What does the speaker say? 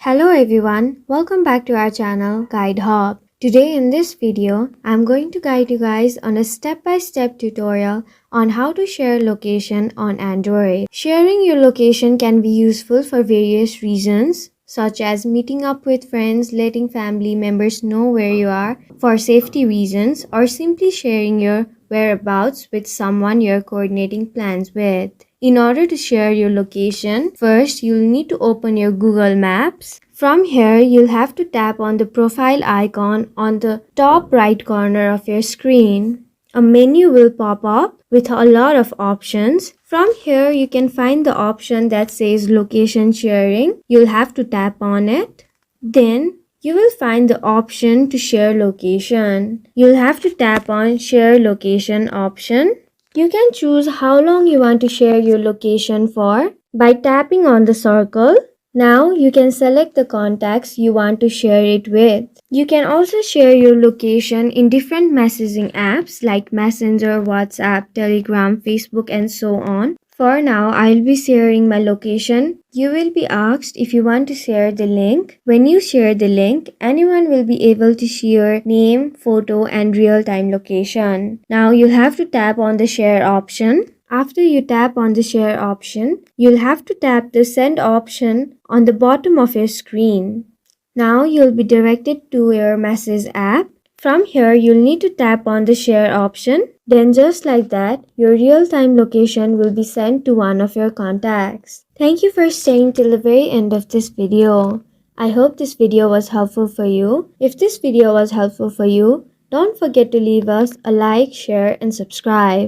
Hello everyone, welcome back to our channel Guide Hub. Today in this video, I'm going to guide you guys on a step-by-step tutorial on how to share location on Android. Sharing your location can be useful for various reasons, such as meeting up with friends, letting family members know where you are for safety reasons, or simply sharing your whereabouts with someone you're coordinating plans with. In order to share your location, first you'll need to open your Google Maps. From here, you'll have to tap on the profile icon on the top right corner of your screen. A menu will pop up with a lot of options. From here, you can find the option that says location sharing. You'll have to tap on it. Then, you will find the option to share location. You'll have to tap on share location option. You can choose how long you want to share your location for by tapping on the circle. Now you can select the contacts you want to share it with. You can also share your location in different messaging apps like Messenger, WhatsApp, Telegram, Facebook, and so on. For now, I'll be sharing my location. You will be asked if you want to share the link. When you share the link, anyone will be able to see your name, photo, and real-time location. Now you'll have to tap on the share option. After you tap on the share option, you'll have to tap the send option on the bottom of your screen. Now you'll be directed to your message app. From here, you'll need to tap on the share option. Then just like that, your real-time location will be sent to one of your contacts. Thank you for staying till the very end of this video. I hope this video was helpful for you. If this video was helpful for you, don't forget to leave us a like, share, and subscribe.